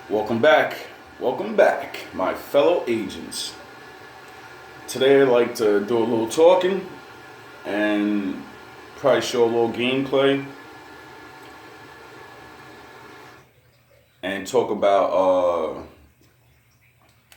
Welcome back, my fellow agents. Today I'd like to do a little talking and probably show a little gameplay and talk about a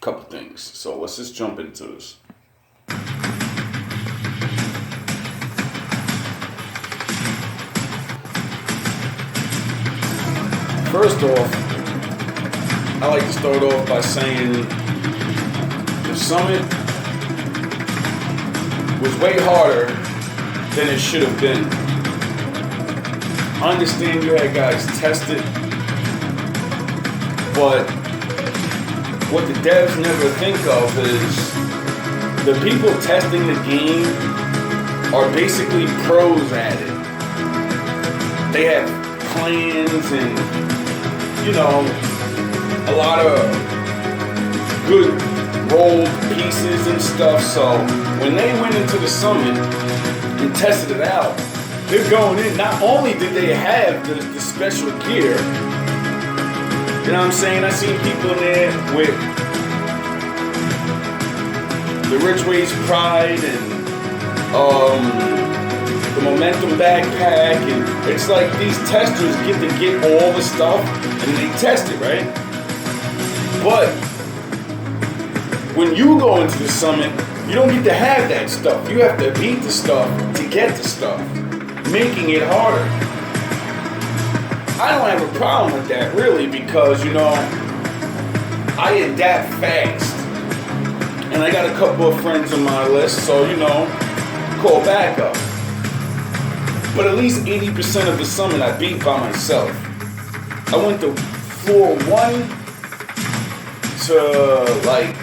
couple things. So let's just jump into this. First off, I like to start off by saying the summit was way harder than it should have been. I understand you had guys test it, but what the devs never think of is the people testing the game are basically pros at it. They have plans and, a lot of good rolled pieces and stuff. So when they went into the summit and tested it out, they're going in. Not only did they have the special gear, you know what I'm saying? I seen people in there with the Ridgway's Pride and the Momentum backpack, and it's like these testers get to get all the stuff and they test it, right? But when you go into the summit, you don't get to have that stuff. You have to beat the stuff to get the stuff, making it harder. I don't have a problem with that, really, because, I adapt fast. And I got a couple of friends on my list, so, call backup. But at least 80% of the summit I beat by myself. I went to floor 1 to like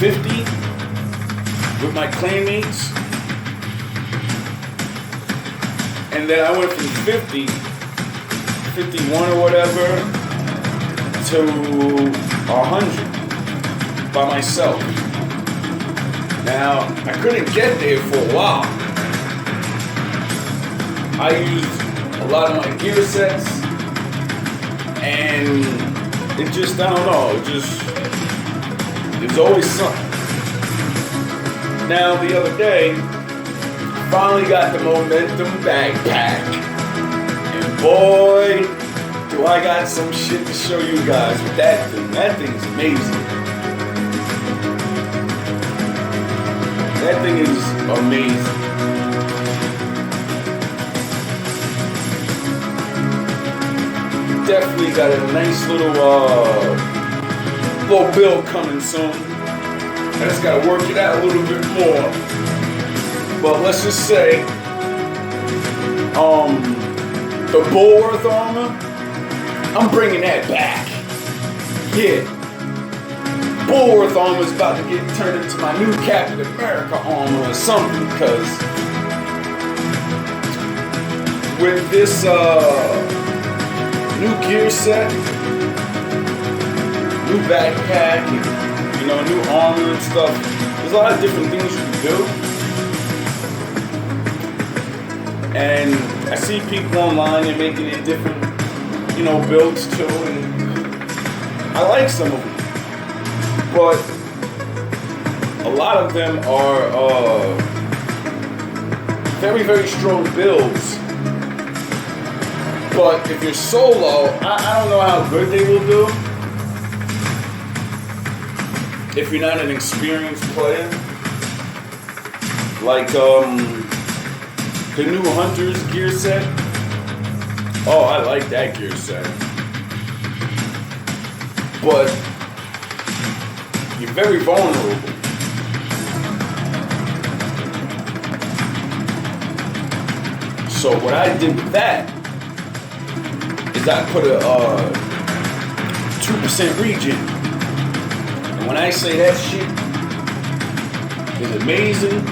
50 with my clanmates, and then I went from 50, 51 or whatever, to 100 by myself. Now, I couldn't get there for a while. I used a lot of my gear sets, and it just, I don't know, there's always something. Now, the other day, finally got the Momentum backpack. And boy, do I got some shit to show you guys with that thing. That thing's amazing. That thing is amazing. Definitely got a nice little build coming soon. I just gotta work it out a little bit more. But let's just say, the Bulworth armor, I'm bringing that back. Yeah, Bulworth armor is about to get turned into my new Captain America armor or something, because with this new gear set, new backpack, and, new armor and stuff. There's a lot of different things you can do. And I see people online, they're making it different, builds too. And I like some of them. But a lot of them are very, very strong builds. But if you're solo, I don't know how good they will do. If you're not an experienced player. Like the new Hunter's gear set. Oh, I like that gear set. But you're very vulnerable. So what I did with that is I put a 2% regen. And when I say that shit is amazing,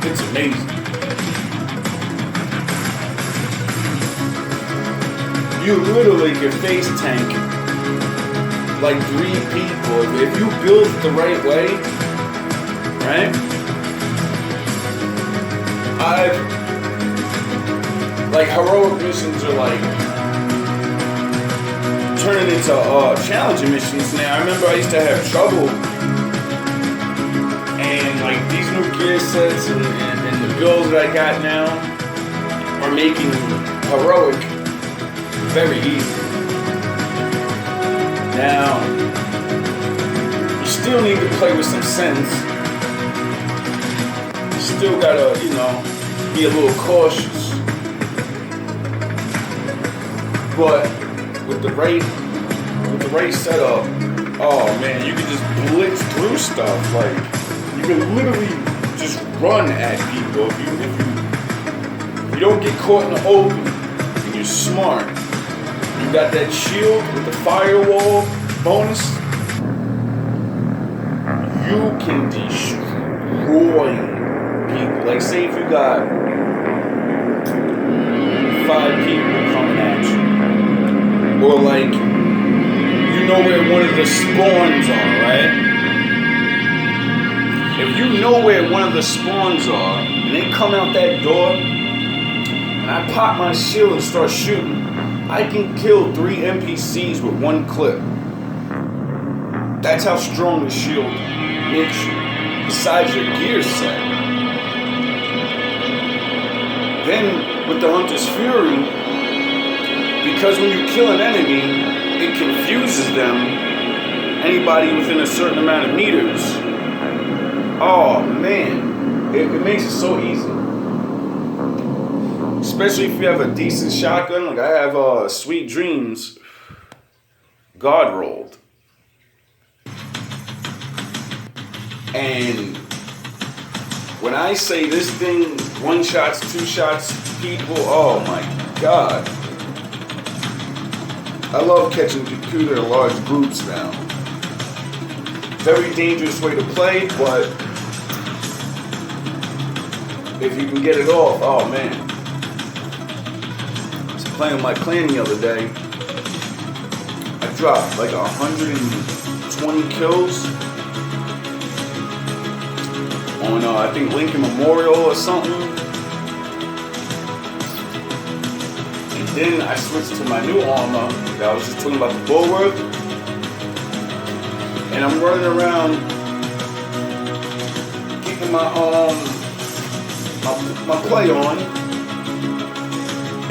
it's amazing. You literally can face tank like 3 people. If you build it the right way, right? Like heroic missions are like into challenging missions now. I remember I used to have trouble, and like these new gear sets and the builds that I got now are making heroic very easy. Now, you still need to play with some sense. You still gotta, be a little cautious. But with the right setup, oh man, you can just blitz through stuff. Like you can literally just run at people if you don't get caught in the open and you're smart. You got that shield with the firewall bonus. You can destroy people. Like say if you got 5 people coming at you. Or like, you know where one of the spawns are, right? If you know where one of the spawns are, and they come out that door, and I pop my shield and start shooting, I can kill 3 NPCs with 1 clip. That's how strong the shield makes you, besides your gear set. Then, with the Hunter's Fury, because when you kill an enemy, it confuses them, anybody within a certain amount of meters. Oh man, it makes it so easy. Especially if you have a decent shotgun, like I have Sweet Dreams God rolled. And when I say this thing, 1 shots, 2 shots, people, oh my God. I love catching computer in large groups now. Very dangerous way to play, but if you can get it off, oh man. I was playing with my clan the other day. I dropped like 120 kills on I think Lincoln Memorial or something. And then I switched to my new armor. I was just talking about the Bulwark. And I'm running around keeping my play on.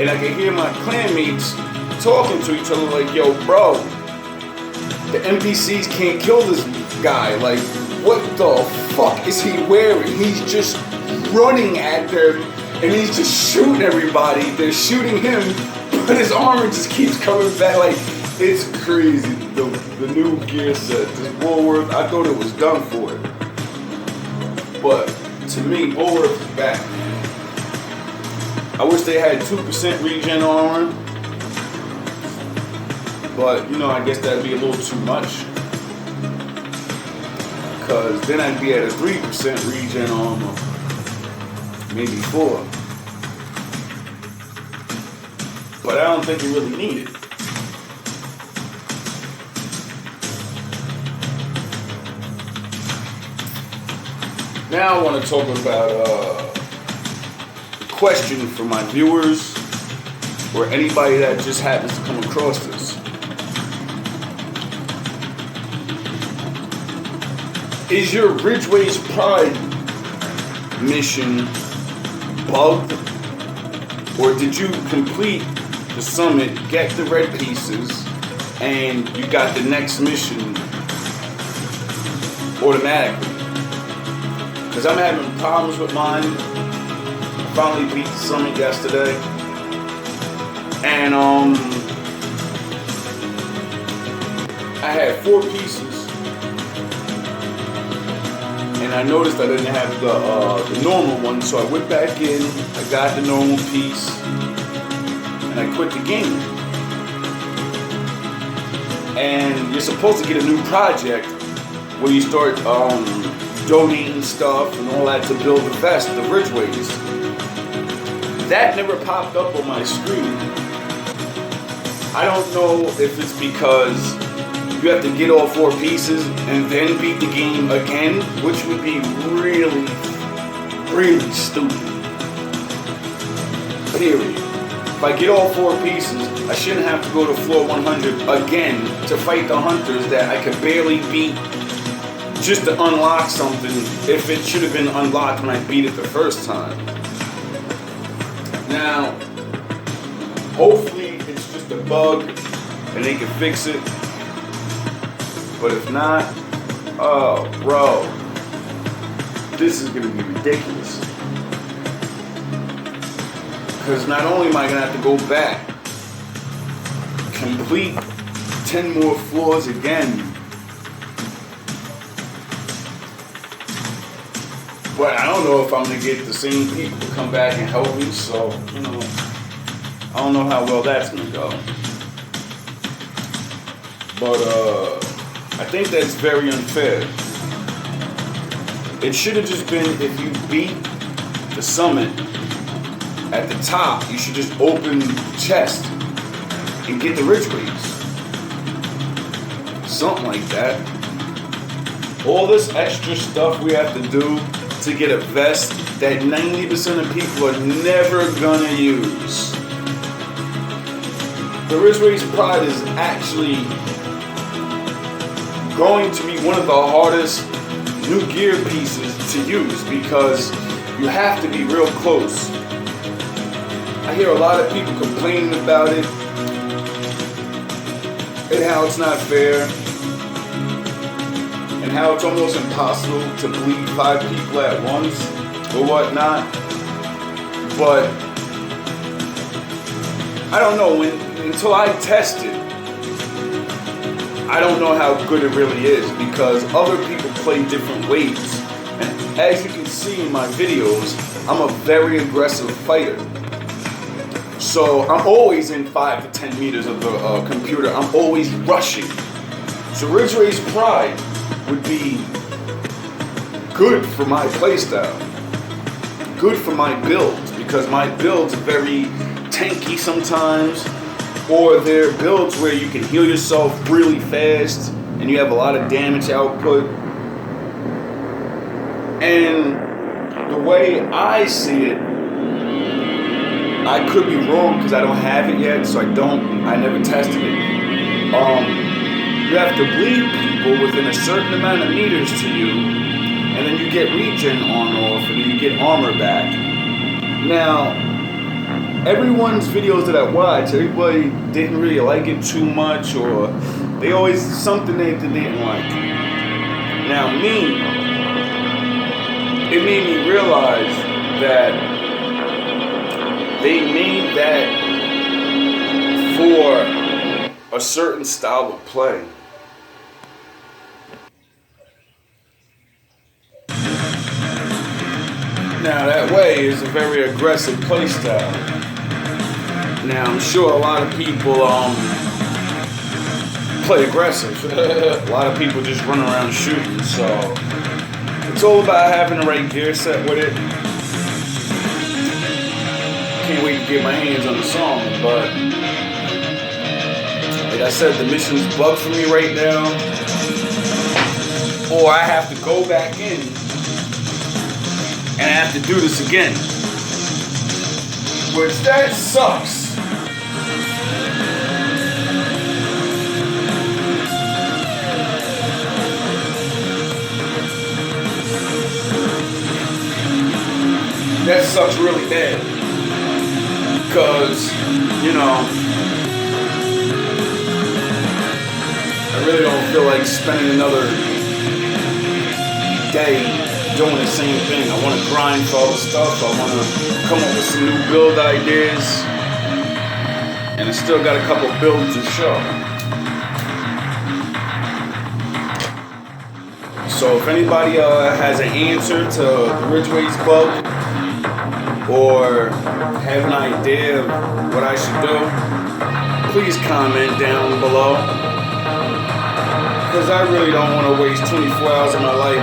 And I can hear my clanmates talking to each other like, yo, bro, the NPCs can't kill this guy. Like, what the fuck is he wearing? He's just running at them and he's just shooting everybody. They're shooting him, but his armor just keeps coming back. Like, it's crazy. The new gear set, this Bulwark, I thought it was done for it. But to me, Bulwark is back, man. I wish they had 2% regen armor. But, I guess that'd be a little too much. Because then I'd be at a 3% regen armor. Maybe 4. But I don't think you really need it. Now I want to talk about the question for my viewers or anybody that just happens to come across this. Is your Ridgway's Pride mission bugged? Or did you complete the summit, get the red pieces, and you got the next mission automatically? Because I'm having problems with mine. I finally beat the summit yesterday. And I had 4 pieces. And I noticed I didn't have the normal one, so I went back in, I got the normal piece, and I quit the game. And you're supposed to get a new project where you start donating stuff and all that to build the vest, the Ridgeways. That never popped up on my screen. I don't know if it's because you have to get all 4 pieces and then beat the game again, which would be really, really stupid. Period. If I get all 4 pieces I shouldn't have to go to floor 100 again to fight the hunters that I could barely beat just to unlock something if it should have been unlocked when I beat it the first time. Now, hopefully it's just a bug and they can fix it. But if not, oh bro, this is gonna be ridiculous. Because not only am I gonna have to go back, complete 10 more floors again, but I don't know if I'm gonna get the same people to come back and help me, so, you know, I don't know how well that's gonna go. But, I think that's very unfair. It should have just been if you beat the summit at the top, you should just open the chest and get the ridgeways. Something like that. All this extra stuff we have to do to get a vest that 90% of people are never gonna use. The Ridgway's Pride is actually going to be one of the hardest new gear pieces to use because you have to be real close. I hear a lot of people complaining about it and how it's not fair and how it's almost impossible to bleed 5 people at once or whatnot. But I don't know, until I test it, I don't know how good it really is because other people play different ways. And as you can see in my videos, I'm a very aggressive fighter. So I'm always in 5 to 10 meters of the computer. I'm always rushing. So Ridgway's Pride would be good for my playstyle. Good for my builds because my builds are very tanky sometimes. Or they're builds where you can heal yourself really fast and you have a lot of damage output. And the way I see it, I could be wrong because I don't have it yet, so I never tested it. You have to bleed people within a certain amount of meters to you, and then you get regen on off, and then you get armor back. Now, everyone's videos that I watch, everybody didn't really like it too much, or they always something they didn't like. Now it made me realize that they made that for a certain style of play. Now that way is a very aggressive play style. Now I'm sure a lot of people play aggressive. A lot of people just run around shooting, so it's all about having the right gear set with it. Can't wait to get my hands on the song, but like I said, the mission's bugged for me right now, or I have to go back in and I have to do this again, which that sucks. That sucks really bad. Because, you know, I really don't feel like spending another day doing the same thing. I want to grind for all the stuff. I want to come up with some new build ideas. And I still got a couple builds to show. So if anybody has an answer to the Ridgway's bug, or have an idea of what I should do, please comment down below. Because I really don't want to waste 24 hours of my life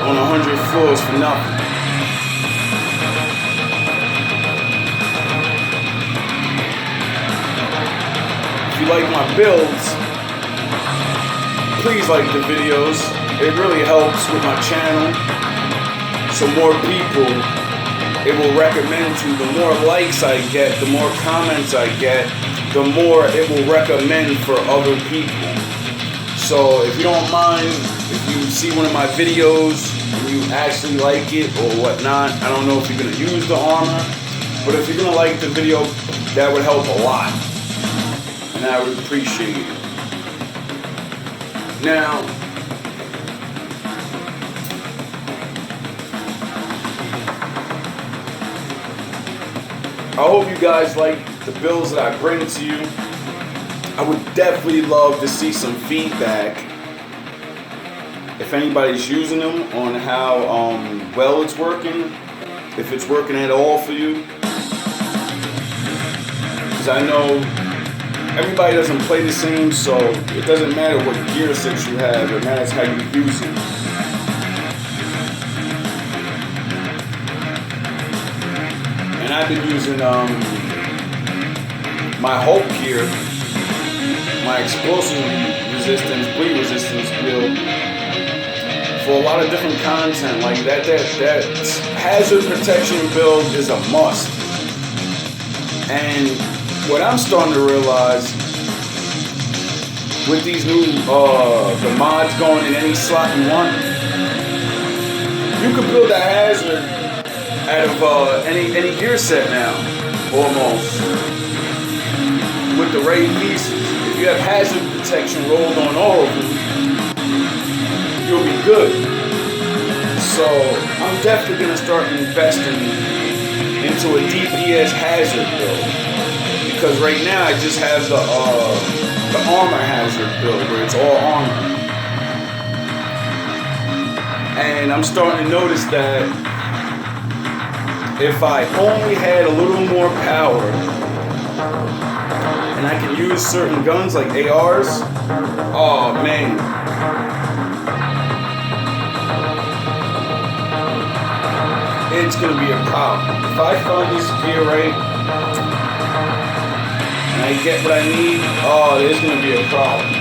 on 100 floors for nothing. If you like my builds, please like the videos. It really helps with my channel. So more people it will recommend to. The more likes I get, the more comments I get, the more it will recommend for other people. So if you don't mind, if you see one of my videos and you actually like it or whatnot, I don't know if you're going to use the armor, but if you're going to like the video, that would help a lot. And I would appreciate it. Now, I hope you guys like the builds that I bring to you. I would definitely love to see some feedback if anybody's using them on how well it's working, if it's working at all for you. Because I know everybody doesn't play the same, so it doesn't matter what gear set you have, it matters how you use it. And I've been using my Hulk gear, my explosive resistance, bleed resistance build for a lot of different content. Like that hazard protection build is a must. And what I'm starting to realize with these new the mods going in any slot you want, you can build a hazard out of any gear set now, almost, with the right pieces. If you have hazard protection rolled on all of them, you'll be good. So I'm definitely gonna start investing into a DPS hazard build, because right now I just have the armor hazard build where it's all armor, and I'm starting to notice that if I only had a little more power and I can use certain guns like ARs, oh man. It's gonna be a problem. If I find this gear right and I get what I need, oh, there's gonna be a problem.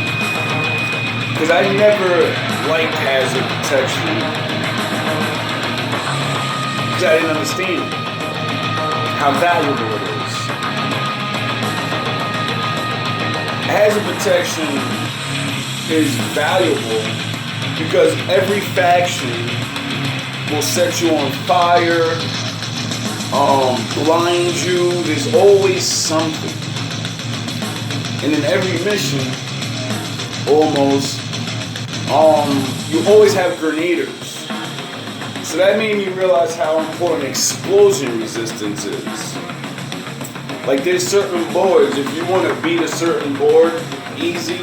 Because I never liked hazard protection. I didn't understand how valuable it is. Hazard protection is valuable because every faction will set you on fire, blind you. There's always something. And in every mission, almost, you always have grenaders. So that made me realize how important explosion resistance is. Like there's certain boards, if you want to beat a certain board easy,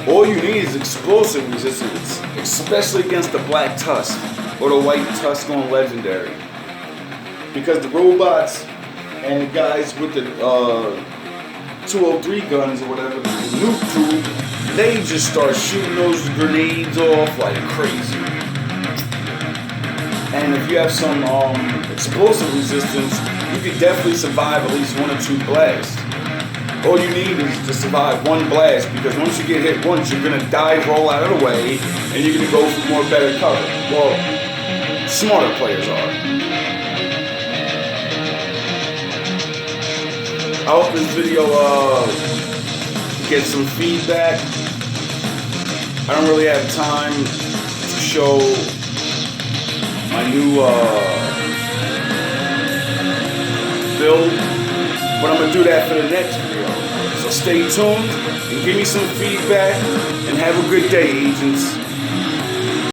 all you need is explosive resistance, especially against the black tusk or the white tusk on legendary. Because the robots and the guys with the 203 guns or whatever, the nuke tube, they just start shooting those grenades off like crazy. And if you have some explosive resistance, you can definitely survive at least 1 or 2 blasts. All you need is to survive 1 blast, because once you get hit once, you're gonna dive, roll out of the way, and you're gonna go for more better cover. Well, smarter players are. I hope this video gets some feedback. I don't really have time to show my new build, but I'm gonna do that for the next video. So stay tuned and give me some feedback, and have a good day, agents.